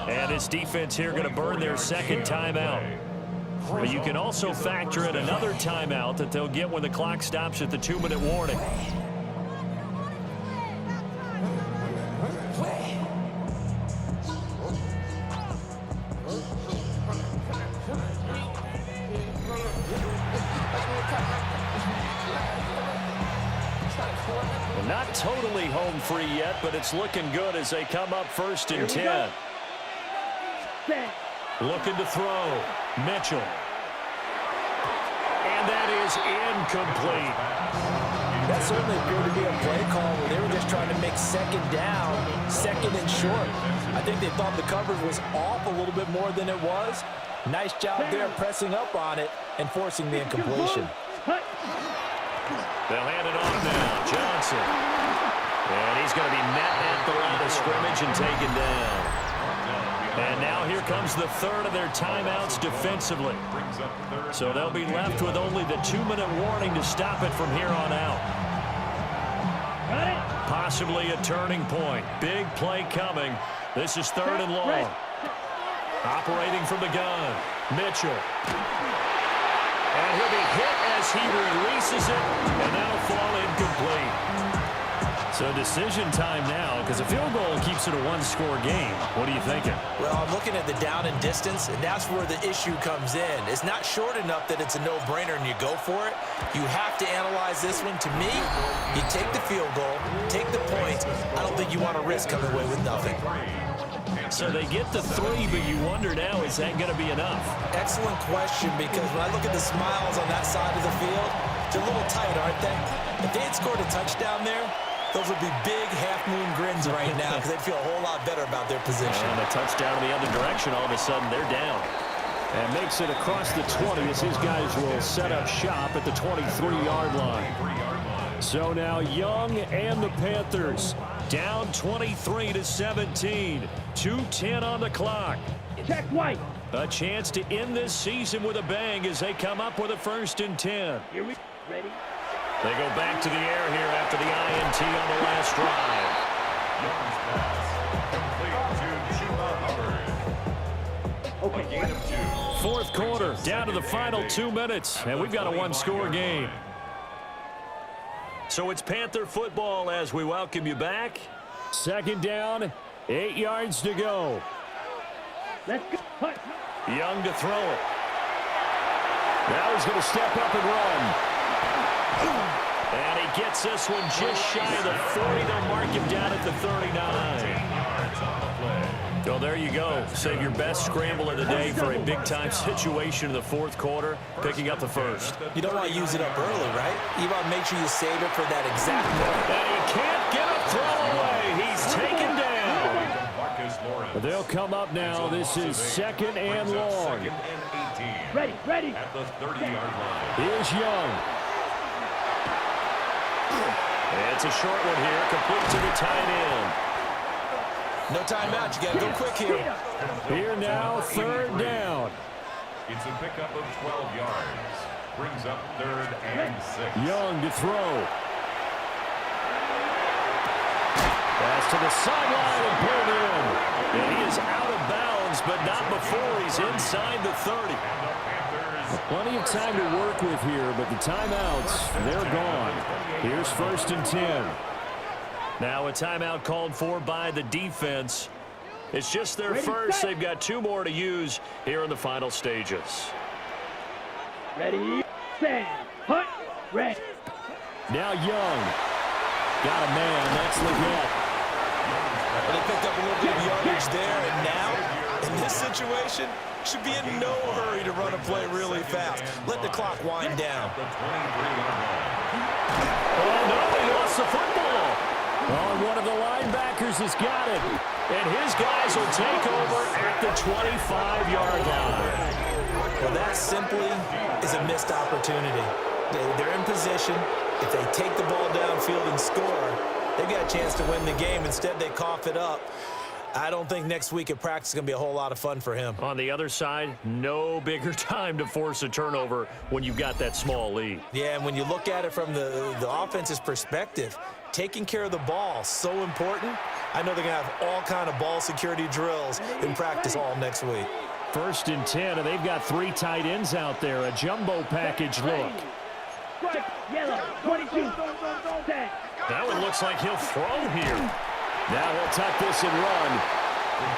And his defense here going to burn their 2nd timeout. But you can also factor in another timeout that they'll get when the clock stops at the 2-minute warning. Not totally home free yet, but it's looking good as they come up 1st and 10. Looking to throw. Mitchell. And that is incomplete. That certainly appeared to be a play call where they were just trying to make 2nd down, 2nd and short. I think they thought the coverage was off a little bit more than it was. Nice job there pressing up on it and forcing the incompletion. They'll hand it off now. Johnson. And he's going to be met at the line of scrimmage and taken down. And now here comes the 3rd of their timeouts defensively. So they'll be left with only the 2-minute warning to stop it from here on out. Possibly a turning point. Big play coming. This is 3rd and long. Operating from the gun. Mitchell. And he'll be hit as he releases it, and that'll fall incomplete. So decision time now, because a field goal keeps it a 1-score game. What are you thinking? Well, I'm looking at the down and distance, and that's where the issue comes in. It's not short enough that it's a no-brainer and you go for it. You have to analyze this one. To me, you take the field goal, take the points. I don't think you want to risk coming away with nothing. So they get the 3, but you wonder now, is that going to be enough? Excellent question, because when I look at the smiles on that side of the field, they're a little tight, aren't they? If they had scored a touchdown there, those would be big half-moon grins right now because they'd feel a whole lot better about their position. And a touchdown in the other direction, all of a sudden they're down. And makes it across the 20 as his guys will set up shop at the 23-yard line. So now Young and the Panthers down 23-17. 2:10 on the clock. Check White. A chance to end this season with a bang as they come up with a 1st and 10. Here we ready. They go back to the air here after the INT on the last drive. Young's pass complete to Chuba Hubbard. Okay. A gain of 2. Fourth quarter, down to the final 2 minutes, and we've got a one-score game. So it's Panther football as we welcome you back. 2nd down, 8 yards to go. Let's go. Hut. Young to throw it. Now he's going to step up and run. And he gets this one just shy of the 40. They'll mark him down at the 39. Well, there you go. Save your best scramble of the day for a big-time situation in the 4th quarter, picking up the 1st. You don't want to use it up early, right? You want to make sure you save it for that exact moment. And he can't get a throw away. He's taken down. They'll come up now. This is 2nd and long. 2nd and 18. Ready. Ready. At the 30-yard line. Here's Young. It's a short one here, complete to the tight end. No timeout. You got to go quick here. Here now, 3rd down. It's a pickup of 12 yards. Brings up 3rd and 6. Young to throw. Pass to the sideline and pulled in. And he is out of bounds, but not before he's inside the 30. Plenty of time to work with here, but the timeouts, they're gone. Here's 1st and 10. Now a timeout called for by the defense. It's just their first. They've got 2 more to use here in the final stages. Ready. Stand. Hut. Ready. Now Young. Got a man. That's Leggett. They picked up a little bit of yardage there, and now, in this situation, should be in no hurry to run a play really fast. Let the clock wind down. The 23-yard line. Oh, no, he lost the football. Oh, one of the linebackers has got it. And his guys will take over at the 25-yard line. Well, that simply is a missed opportunity. They're in position. If they take the ball downfield and score, they've got a chance to win the game. Instead, they cough it up. I don't think next week at practice is going to be a whole lot of fun for him. On the other side, no bigger time to force a turnover when you've got that small lead. Yeah, and when you look at it from the offense's perspective, taking care of the ball, so important. I know they're going to have all kind of ball security drills in practice all next week. 1st and 10, and they've got 3 tight ends out there. A jumbo package look. Strike. Yellow. 22. Stand. That one looks like he'll throw here. Now he'll tuck this and run.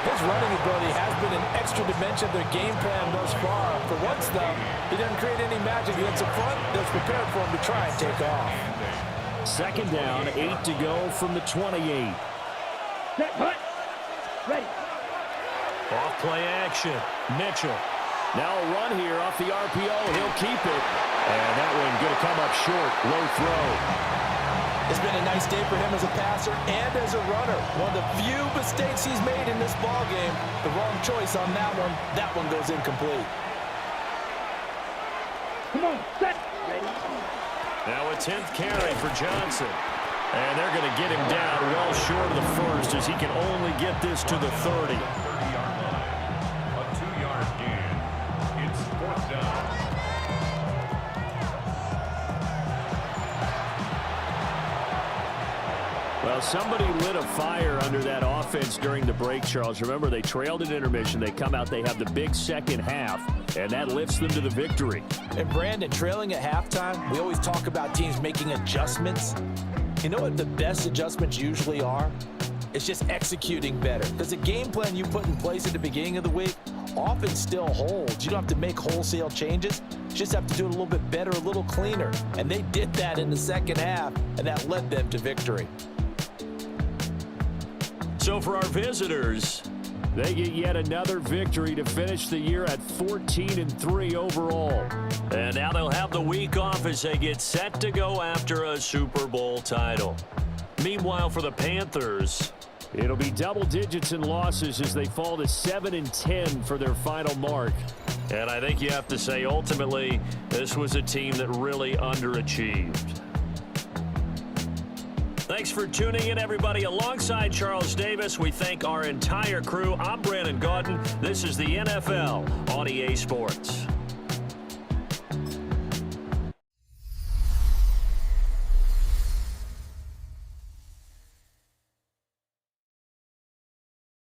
His running ability has been an extra dimension of their game plan thus far. For once, though, he doesn't create any magic. He gets in front, that's prepared for him to try and take off. 2nd down, 8 to go from the 28. Set. Hut. Ready. Off play action. Mitchell. Now a run here off the RPO. He'll keep it. And that one going to come up short. Low throw. It's been a nice day for him as a passer and as a runner. One of the few mistakes he's made in this ball game. The wrong choice on that one. That one goes incomplete. Come on. Set. Ready. Now a 10th carry for Johnson. And they're going to get him down well short of the 1st as he can only get this to the 30. 30-yard line. A 2-yard gain. It's 4th down. Well, somebody lit a fire under that offense during the break, Charles. Remember, they trailed at intermission. They come out, they have the big second half, and that lifts them to the victory. And Brandon, trailing at halftime, we always talk about teams making adjustments. You know what the best adjustments usually are? It's just executing better. Because the game plan you put in place at the beginning of the week often still holds. You don't have to make wholesale changes. You just have to do it a little bit better, a little cleaner. And they did that in the second half, and that led them to victory. So for our visitors, they get yet another victory to finish the year at 14-3 overall. And now they'll have the week off as they get set to go after a Super Bowl title. Meanwhile, for the Panthers, it'll be double digits in losses as they fall to 7-10 for their final mark. And I think you have to say, ultimately, this was a team that really underachieved. Thanks for tuning in, everybody. Alongside Charles Davis, we thank our entire crew. I'm Brandon Gaudin. This is the NFL on EA Sports.